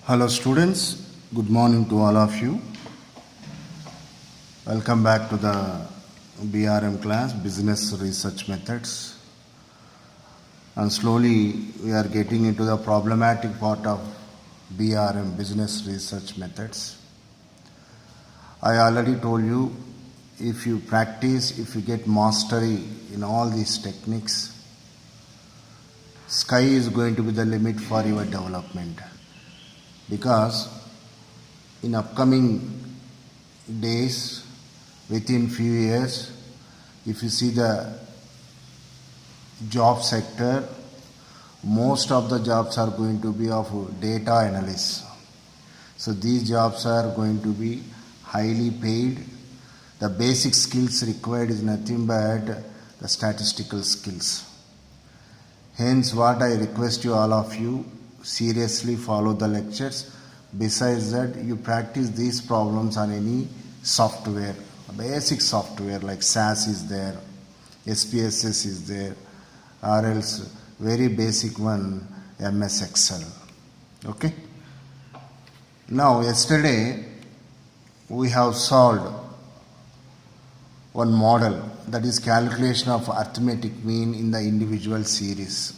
Hello students, good morning to all of you. Welcome back to the BRM class, Business Research Methods. And slowly we are getting into the problematic part of BRM, Business Research Methods. I already told you, if you practice, if you get mastery in all these techniques, sky is going to be the limit for your development. Because in upcoming days, within few years, if you see the job sector, most of the jobs are going to be of data analysts. So these jobs are going to be highly paid. The basic skills required is nothing but the statistical skills. Hence what I request you, all of you, seriously follow the lectures. Besides that, you practice these problems on any software, basic software like SAS is there, SPSS is there, or else very basic one, MS Excel. Okay. Now yesterday we have solved one model, that is calculation of arithmetic mean in the individual series.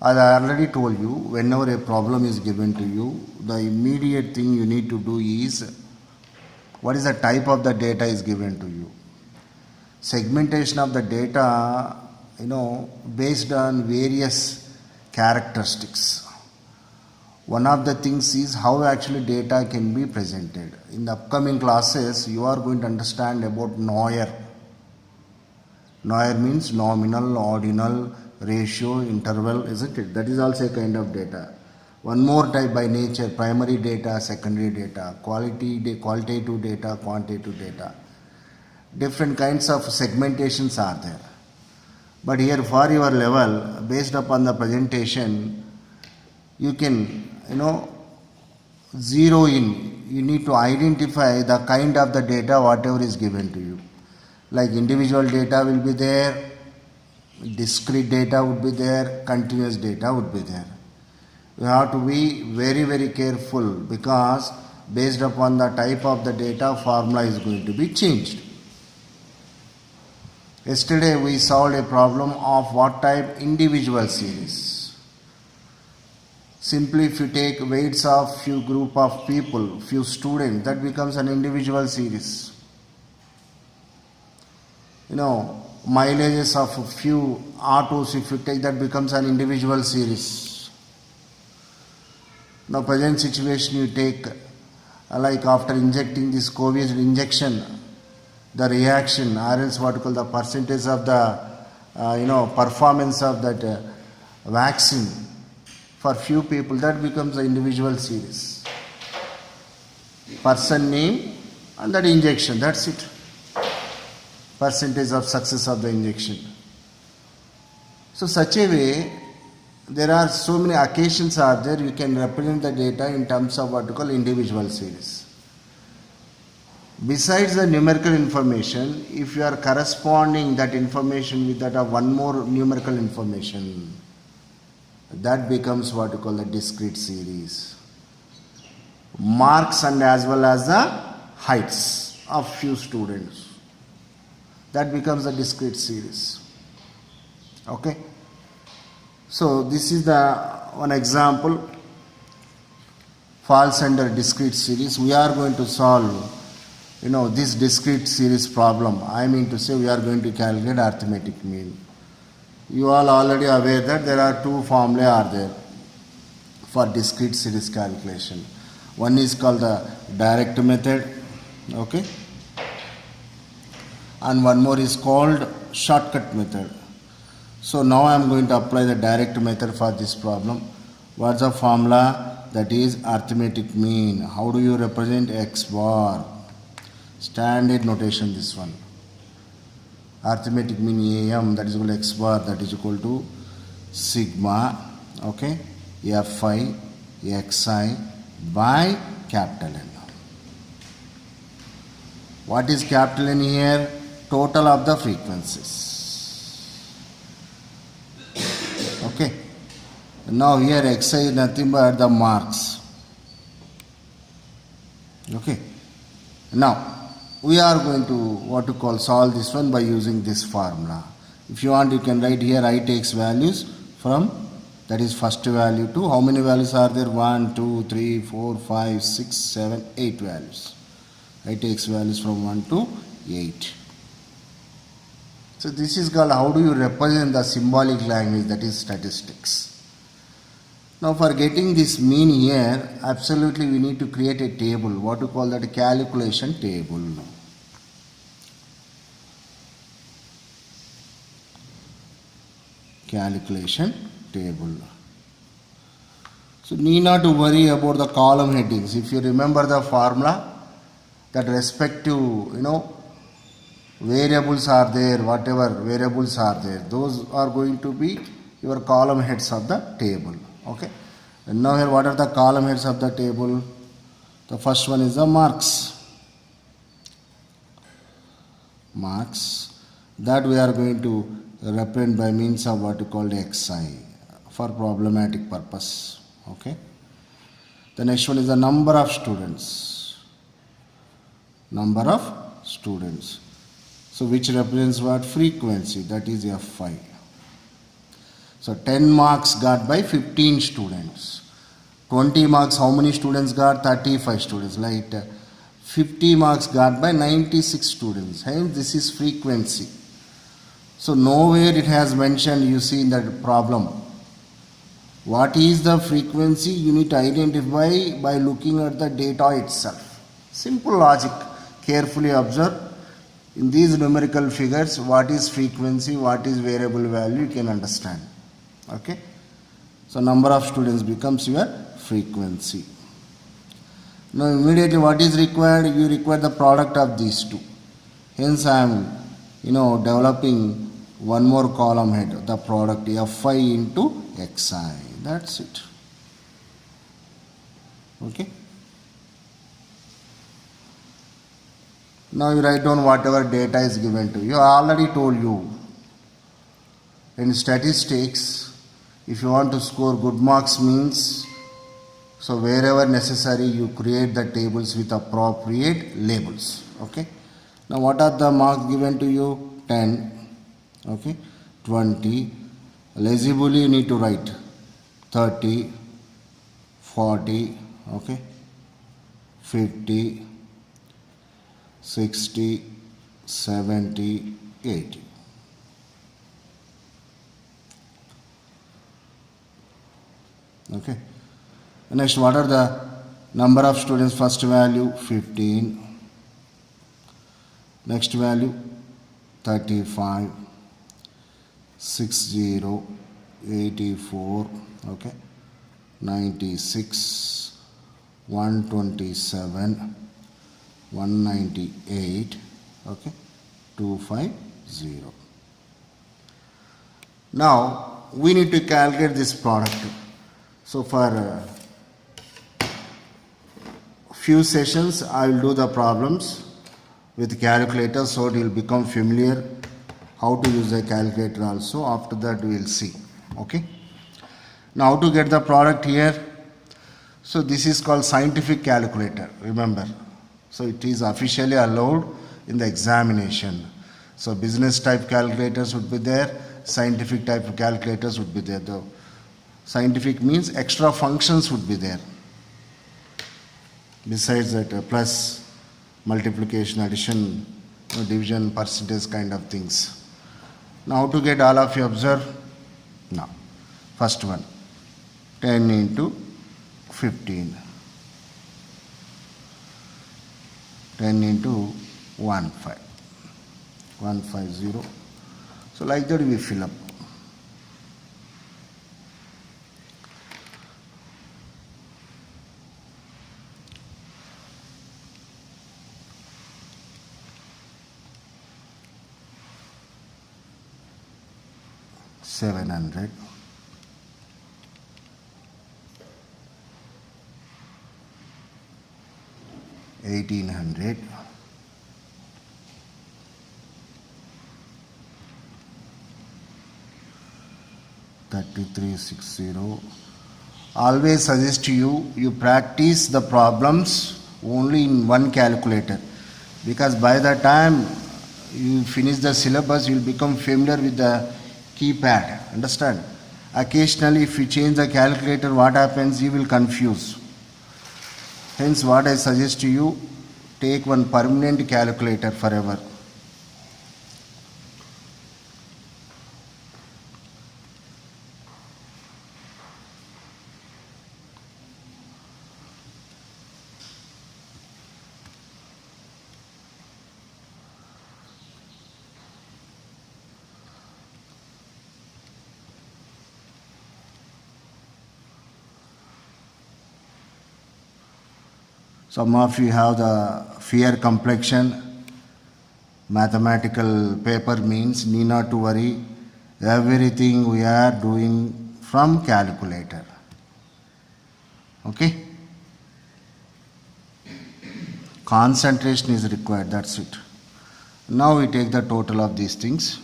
As I already told you, whenever a problem is given to you, the immediate thing you need to do is, what is the type of the data is given to you. Segmentation of the data, based on various characteristics. One of the things is how actually data can be presented. In the upcoming classes, you are going to understand about NOIR. NOIR means nominal, ordinal, ratio, interval, isn't it? That is also a kind of data. One more type by nature, primary data, secondary data, qualitative data, quantitative data. Different kinds of segmentations are there. But here for your level, based upon the presentation, you can, zero in. You need to identify the kind of the data, whatever is given to you. Like individual data will be there, discrete data would be there, continuous data would be there. You have to be very, very careful, because based upon the type of the data, formula is going to be changed. Yesterday we solved a problem of what type? Individual series. Simply if you take weights of few group of people, few students, that becomes an individual series. Mileages of a few autos, if you take, that becomes an individual series. Now present situation you take, like after injecting this COVID injection, the reaction, or else what you call the percentage of the performance of that vaccine for few people, that becomes an individual series. Person name and that injection, that's it. Percentage of success of the injection. So such a way, there are so many occasions are there, you can represent the data in terms of what you call individual series. Besides the numerical information, if you are corresponding that information with that of one more numerical information, that becomes what you call the discrete series. Marks and as well as the heights of few students, that becomes a discrete series. Okay. So this is the one example, falls under discrete series. We are going to solve, this discrete series problem. I mean to say, we are going to calculate arithmetic mean. You all already aware that there are two formulae are there for discrete series calculation. One is called the direct method, okay, and one more is called shortcut method. So now I am going to apply the direct method for this problem. What's the formula? That is arithmetic mean. How do you represent x bar? Standard notation, this one. Arithmetic mean AM, that is equal to x bar, that is equal to sigma, okay, Fi xi by capital N. What is capital N here? Total of the frequencies. Okay. Now here xi is nothing but the marks. Okay. Now we are going to solve this one by using this formula. If you want, you can write here I takes values from, that is first value to, how many values are there? 1, 2, 3, 4, 5, 6, 7, 8 values. I takes values from 1 to 8. So this is called, how do you represent the symbolic language, that is statistics. Now for getting this mean here, absolutely we need to create a table. What to call that? A calculation table. Calculation table. So need not to worry about the column headings. If you remember the formula, that respective, variables are there, whatever variables are there, those are going to be your column heads of the table. Okay. And now here, what are the column heads of the table? The first one is the marks. Marks. That we are going to represent by means of what we call xi for problematic purpose. Okay. The next one is the number of students. Number of students. So which represents what? Frequency, that is Fi. So 10 marks got by 15 students. 20 marks, how many students got? 35 students. Like 50 marks got by 96 students. Hence this is frequency. So nowhere it has mentioned, you see in that problem. What is the frequency? You need to identify by looking at the data itself. Simple logic. Carefully observe. In these numerical figures, what is frequency, what is variable value, you can understand. Okay. So number of students becomes your frequency. Now immediately what is required? You require the product of these two. Hence I am developing one more column head, the product Fi into xi. That's it. Okay. Now you write down whatever data is given to you. I already told you, in statistics, if you want to score good marks means, so wherever necessary you create the tables with appropriate labels. Okay. Now what are the marks given to you? 10. Okay. 20. Legibly you need to write 30, 40, okay, 50, 60, 70, 80. Okay. Next, what are the number of students? First value 15. Next value 35, 60, 84, okay, 96, 127, 198, okay, 250. Now we need to calculate this product. So for few sessions I will do the problems with calculator, so it will become familiar how to use the calculator also. After that we will see. Okay. Now how to get the product here? So this is called scientific calculator, remember. So it is officially allowed in the examination. So business type calculators would be there, scientific type of calculators would be there. The scientific means extra functions would be there. Besides that, plus, multiplication, addition, division, percentage kind of things. Now how to get all of you observe? Now, first one, 10 into 15. 10 into 150. So like that we fill up. $700, $1,800, 3360. Always suggest you practice the problems only in one calculator, because by the time you finish the syllabus you will become familiar with the keypad. Understand? Occasionally if you change the calculator, what happens, you will confuse. Hence what I suggest to you, take one permanent calculator forever. Some of you have the fair complexion. Mathematical paper means need not to worry. Everything we are doing from calculator. Okay? Concentration is required, that's it. Now we take the total of these things.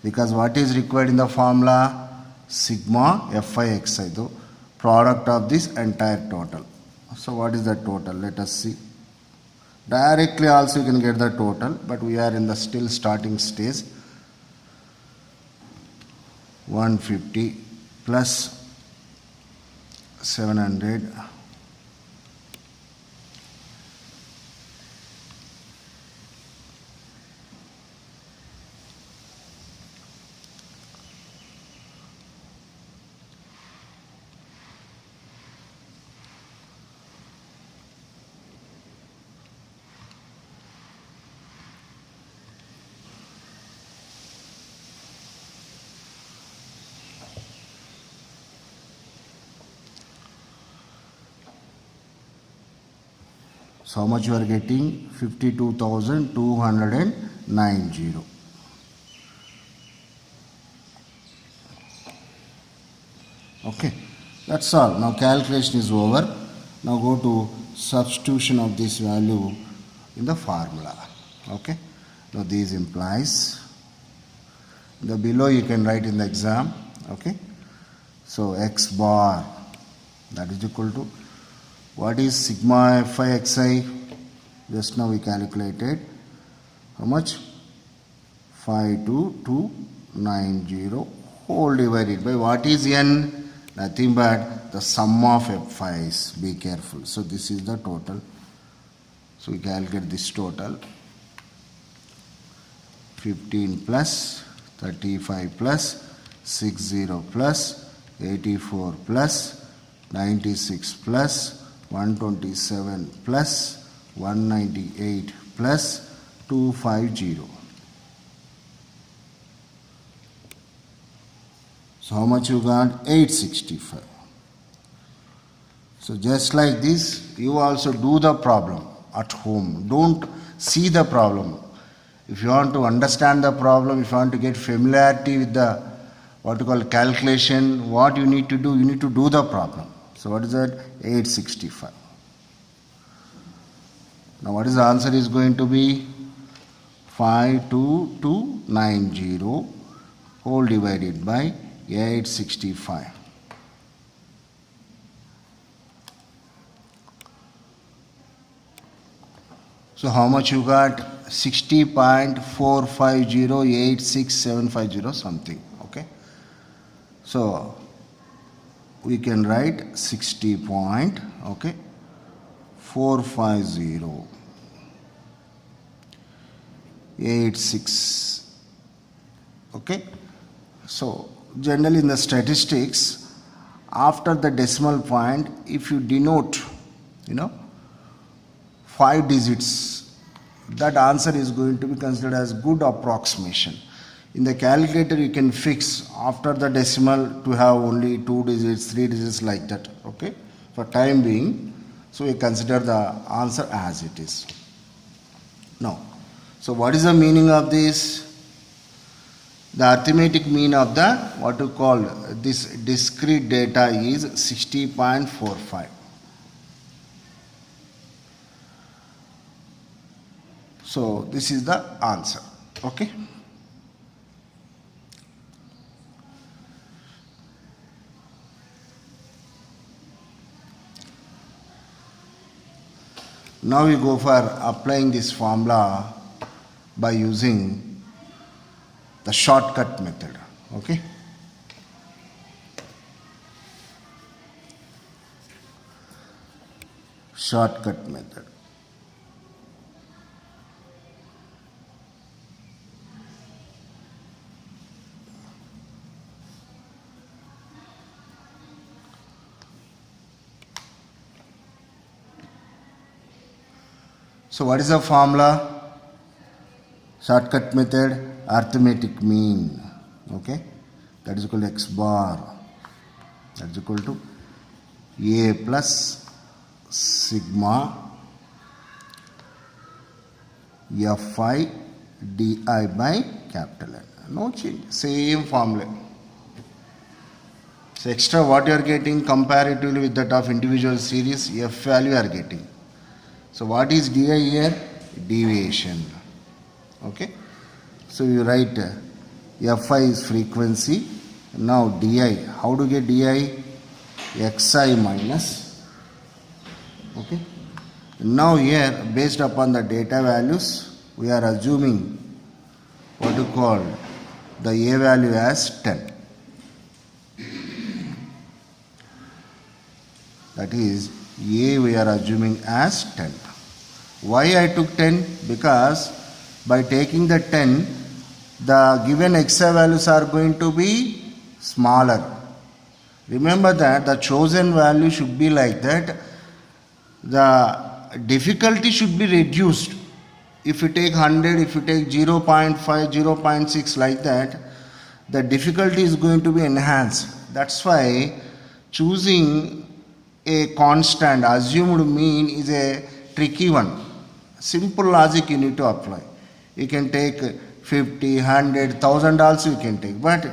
Because what is required in the formula? Sigma Fi xi, though. Product of this entire total. So what is the total? Let us see. Directly also you can get the total, but we are in the still starting stage. 150 plus 700 So how much you are getting? 52,290. Okay, that's all. Now calculation is over. Now go to substitution of this value in the formula. Okay, now this implies the below you can write in the exam. Okay, so x bar, that is equal to, what is sigma Fi xi? Just now we calculated. How much? 52290 whole divided by what is n? Nothing but the sum of Fi's. Be careful. So this is the total. So we calculate this total. 15 plus 35 plus 60 plus 84 plus 96 plus 127 plus 198 plus 250. So how much you got? 865. So just like this, you also do the problem at home. Don't see the problem. If you want to understand the problem, if you want to get familiarity with the what you call calculation, what you need to do? You need to do the problem. So what is that? 865. Now what is the answer is going to be? 52290 whole divided by 865. So how much you got? 60.45086750 something. Okay. So we can write 60 point, okay, 45086. Okay. So generally in the statistics, after the decimal point, if you denote, 5 digits, that answer is going to be considered as good approximation. In the calculator you can fix after the decimal to have only 2 digits, 3 digits like that. Okay, for time being, so we consider the answer as it is. Now, so what is the meaning of this? The arithmetic mean of the what you call this discrete data is 60.45. So this is the answer. Okay. Now we go for applying this formula by using the shortcut method. Okay. Shortcut method. So what is the formula? Shortcut method, arithmetic mean. Okay, that is equal to x bar. That is equal to a plus sigma fi di by capital N. No change, same formula. So extra what you are getting comparatively with that of individual series, f value you are getting. So what is di here? Deviation. Okay. So you write fi is frequency. Now di. How to get di? Xi minus. Okay. Now here, based upon the data values, we are assuming what you call the a value as 10. That is, a we are assuming as 10. Why I took 10? Because by taking the 10, the given xi values are going to be smaller. Remember that the chosen value should be like that. The difficulty should be reduced. If you take 100, if you take 0.5, 0.6 like that, the difficulty is going to be enhanced. That's why choosing a constant assumed mean is a tricky one. Simple logic you need to apply. You can take 50, 100, 1000 also you can take, but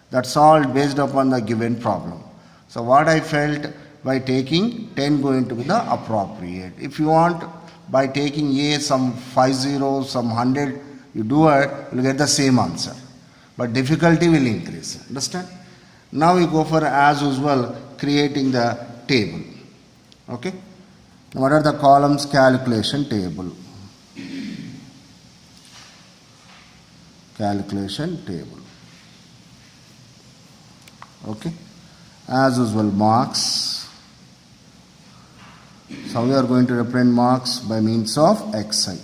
that's all based upon the given problem. So what I felt, by taking 10 going to be the appropriate. If you want by taking a some 50, some 100, you do it, you will get the same answer. But difficulty will increase. Understand? Now we go for, as usual, creating the table. Okay. What are the columns? Calculation table. Calculation table. Okay. As usual, marks. So we are going to represent marks by means of xi.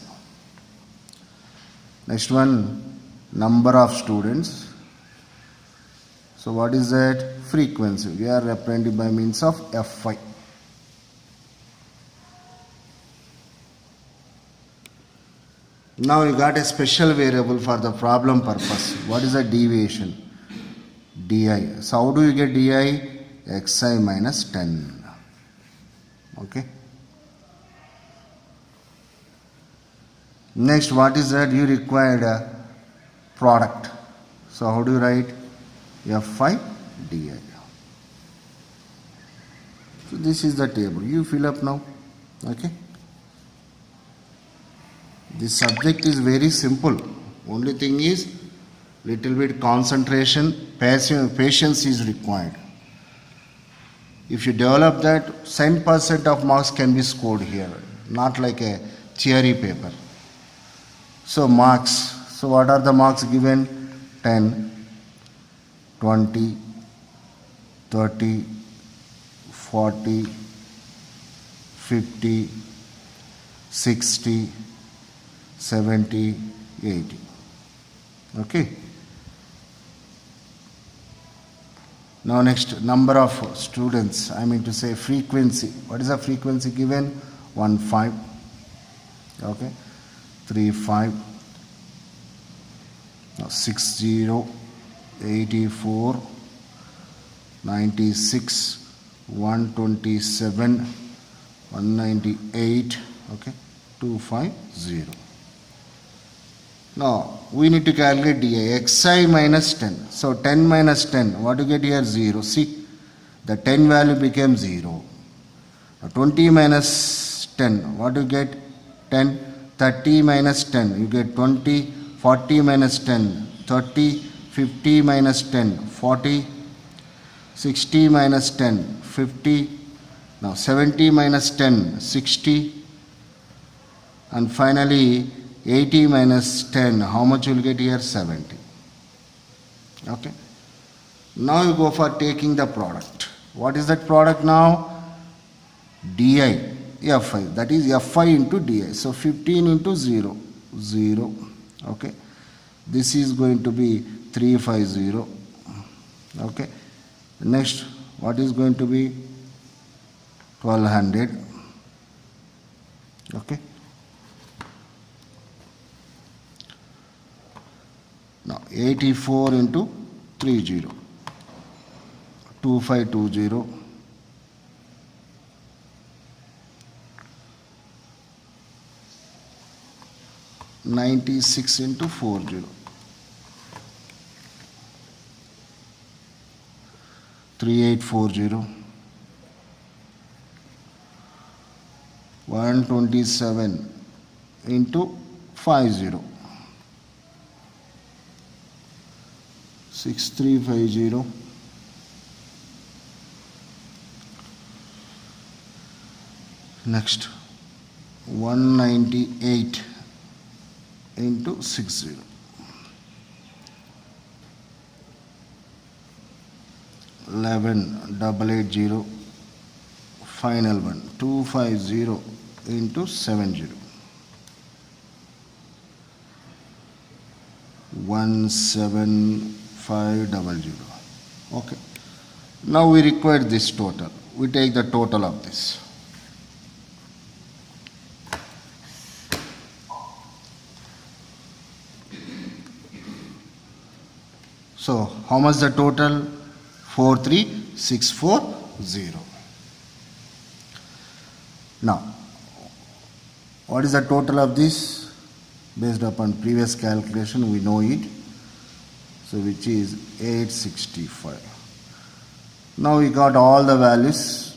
Next one, number of students. So what is that? Frequency. We are representing by means of fi. Now you got a special variable for the problem purpose. What is the deviation? Di. So how do you get di? Xi minus 10. Okay. Next, what is that? You required a product. So how do you write? Fi di. So this is the table. You fill up now. Okay. This subject is very simple. Only thing is little bit concentration, patience is required. If you develop that, 10% of marks can be scored here, not like a theory paper. So marks. So what are the marks given? 10, 20, 30, 40, 50, 60, 70, 80. Okay. Now next, number of students. I mean to say frequency. What is the frequency given? 1, 5. Okay. 3, 5. Now 6, 0. 84. 96. 127. 198. Okay. 250. Now, we need to calculate di. Xi minus 10. So, 10 minus 10. What do you get here? 0. See, the 10 value became 0. Now, 20 minus 10. What do you get? 10. 30 minus 10. You get 20. 40 minus 10. 30. 50 minus 10. 40. 60 minus 10. 50. Now, 70 minus 10. 60. And finally 80 minus 10, how much you will get here? 70. Okay. Now you go for taking the product. What is that product now? DI, Fi. That is Fi into DI. So 15 into 0, 0. Okay. This is going to be 350. Okay. Next, what is going to be 1200. Okay. Now 84 into 30, 2520. 96 into 40. 3840. 127 into 50. 6350. Next 198 into 60. 11880. Final one 250 into 70. 17500. Okay. Now we require this total. We take the total of this. So how much the total? 43640. Now what is the total of this? Based upon previous calculation we know it. So which is 865. Now we got all the values.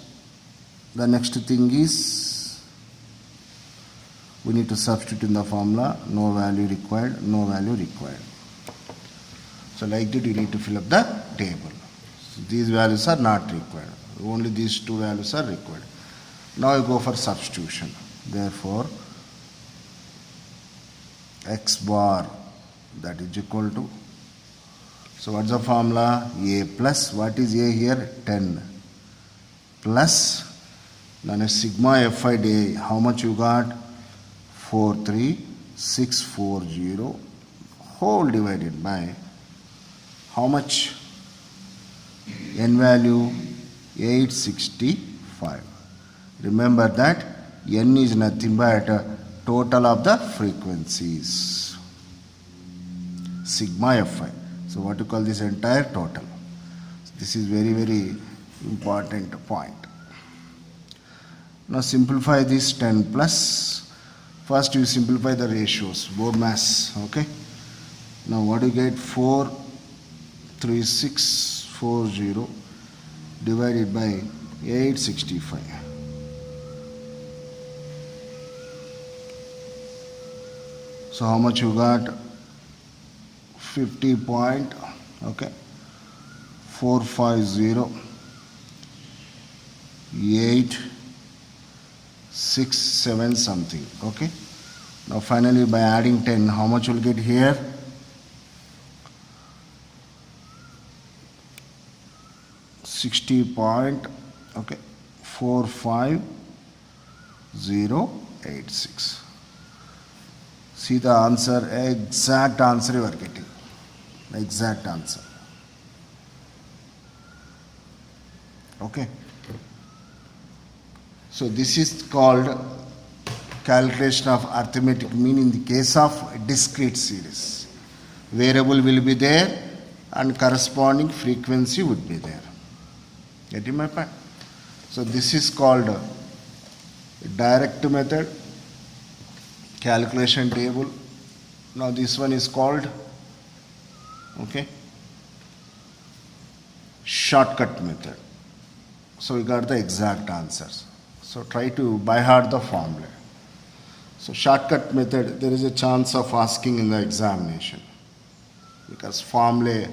The next thing is we need to substitute in the formula. No value required, no value required. So like that you need to fill up the table. So these values are not required. Only these two values are required. Now you go for substitution. Therefore x bar, that is equal to, so what's the formula? A plus, what is A here? 10 plus, then a sigma Fi day, how much you got? 43640 whole divided by how much? N value 865. Remember that N is nothing but total of the frequencies, sigma Fi. So what you call this entire total. This is very, very important point. Now simplify this 10 plus. First you simplify the ratios, board mass. Okay. Now what do you get? 43640 divided by 865. So how much you got? 50 point, okay, 450 867 something. Okay. Now finally by adding 10, how much will get here? 60 point, okay, 45086. See the answer, exact answer you are getting. Exact answer. Okay. So this is called calculation of arithmetic mean in the case of discrete series. Variable will be there and corresponding frequency would be there. Getting my point? So this is called direct method, calculation table. Now this one is called, okay, shortcut method. So we got the exact answers. So try to by heart the formula. So shortcut method, there is a chance of asking in the examination because formula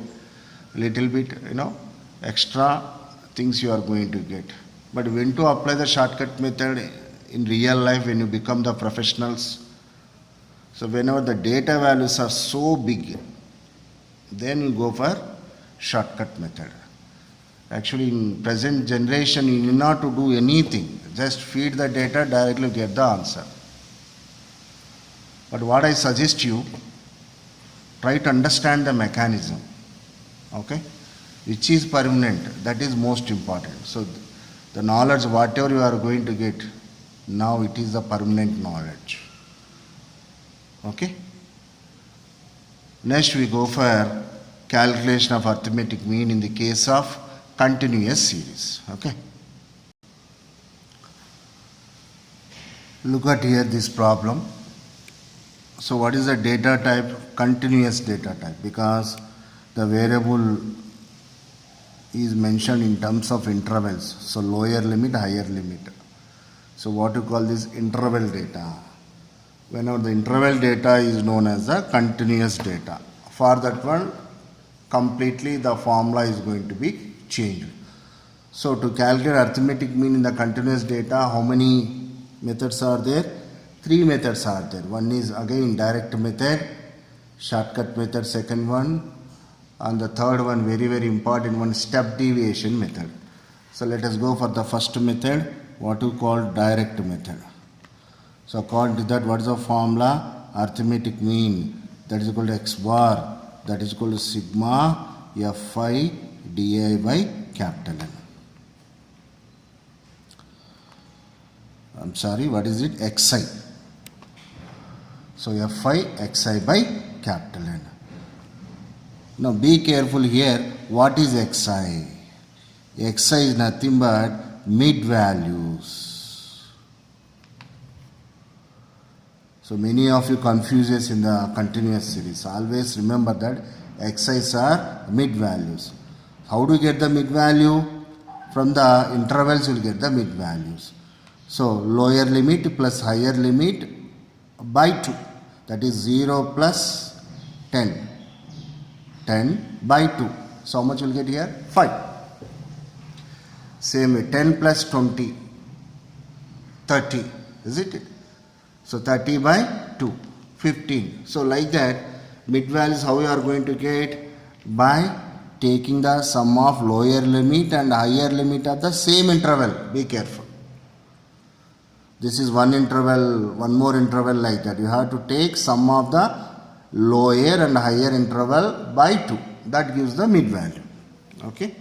little bit, extra things you are going to get. But when to apply the shortcut method in real life, when you become the professionals, So whenever the data values are so big, then you go for shortcut method. Actually, in present generation, you need not to do anything. Just feed the data, directly get the answer. But what I suggest you, try to understand the mechanism, okay, which is permanent, that is most important. So the knowledge, whatever you are going to get, now it is the permanent knowledge, okay. Next we go for calculation of arithmetic mean in the case of continuous series, okay. Look at here this problem. So what is the data type? Continuous data type, because the variable is mentioned in terms of intervals. So lower limit, higher limit. So what you call this? Interval data. Whenever the interval data is known as the continuous data. For that one, completely the formula is going to be changed. So to calculate arithmetic mean in the continuous data, how many methods are there? 3 methods are there. One is again direct method, shortcut method second one, and the third one, very important one, step deviation method. So let us go for the first method, what you call direct method. So according to that, what is the formula? Arithmetic mean, that is equal to x bar, that is equal to sigma fi di by capital N. I'm sorry, what is it? Xi. So fi xi by capital N. Now be careful here. What is xi? Xi is nothing but mid values. So many of you confuses in the continuous series. Always remember that xi's are mid values. How do you get the mid value? From the intervals you will get the mid values. So lower limit plus higher limit by 2. That is 0 plus 10. 10 by 2. So how much you will get here? 5. Same way, 10 plus 20. 30. Is it? So 30 by 2. 15. So like that, mid values how you are going to get? By taking the sum of lower limit and higher limit of the same interval. Be careful. This is one interval, one more interval like that. You have to take sum of the lower and higher interval by 2. That gives the mid value. Okay.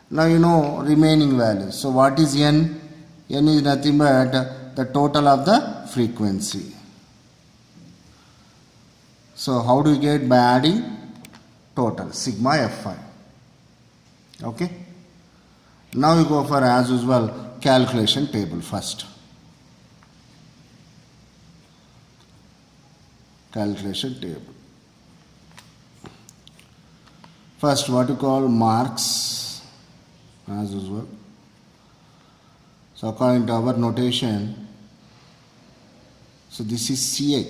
Now you know remaining values. So what is n? N is nothing but the total of the frequency. So how do you get? By adding total, sigma fi. Okay. Now you go for, as usual, calculation table first. Calculation table. First, what you call marks, as usual. So according to our notation, so this is CA.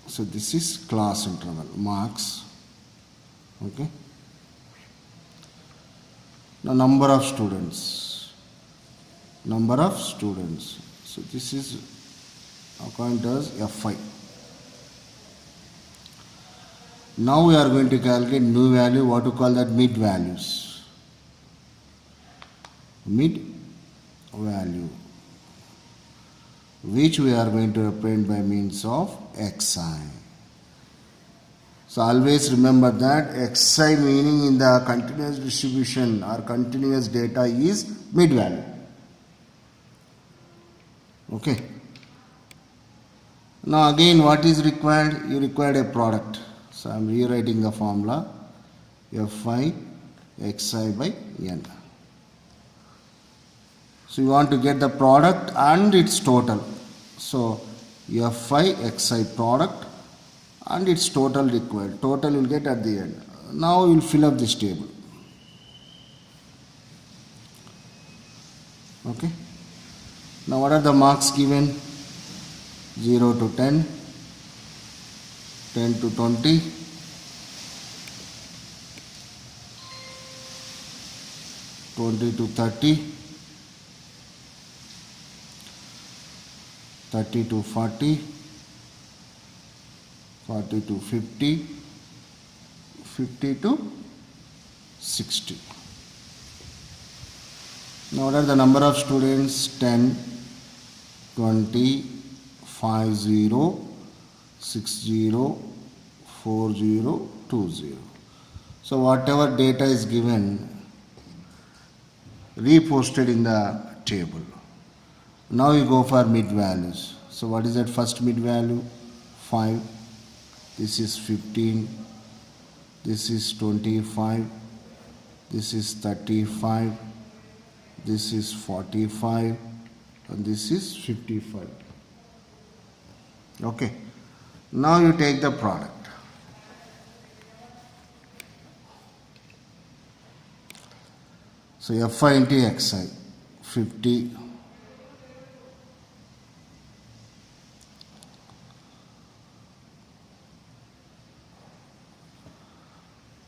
So this is class interval, marks. Okay. Now number of students. Number of students. So this is according to us Fi. Now we are going to calculate new value, what to call that? Mid values. Mid value, which we are going to represent by means of xi. So always remember that xi meaning in the continuous distribution or continuous data is mid value. Okay. Now again, what is required? You require a product. So I am rewriting the formula fi xi by n. So you want to get the product and its total. So fi xi product and its total required. Total you will get at the end. Now you will fill up this table. Okay. Now what are the marks given? 0 to 10. 10 to 20, 20 to 30, 30 to 40, 40 to 50, 50 to 60. Now what are the number of students? 10, 20, 50, 60, 40, 20. So whatever data is given, reposted in the table. Now we go for mid values. So what is that first mid value? 5. This is 15. This is 25. This is 35. This is 45. And this is 55. Okay. Now you take the product. So Fi into Xi, 50.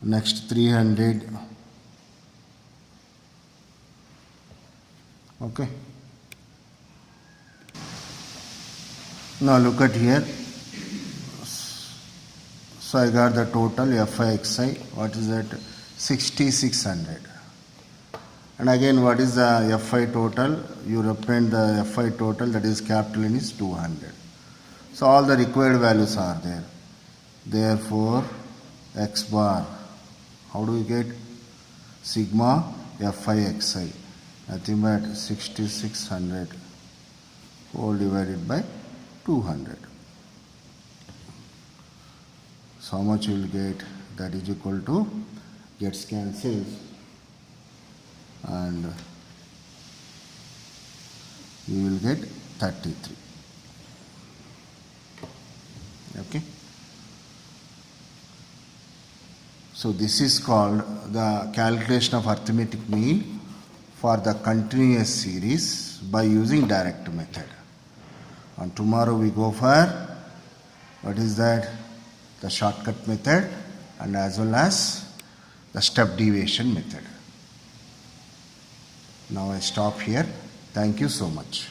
Next 300. Okay. Now look at here. So I got the total Fi. What is that? 6600. And again, what is the Fi total? You represent the Fi total, that is capital N is 200. So all the required values are there. Therefore, X bar. How do we get? Sigma Fi. Nothing but 6600 whole divided by 200. So how much you will get? That is equal to, gets cancelled, and you will get 33. Okay. So this is called the calculation of arithmetic mean for the continuous series by using direct method. And tomorrow we go for, what is that? The shortcut method, and as well as the step deviation method. Now I stop here. Thank you so much.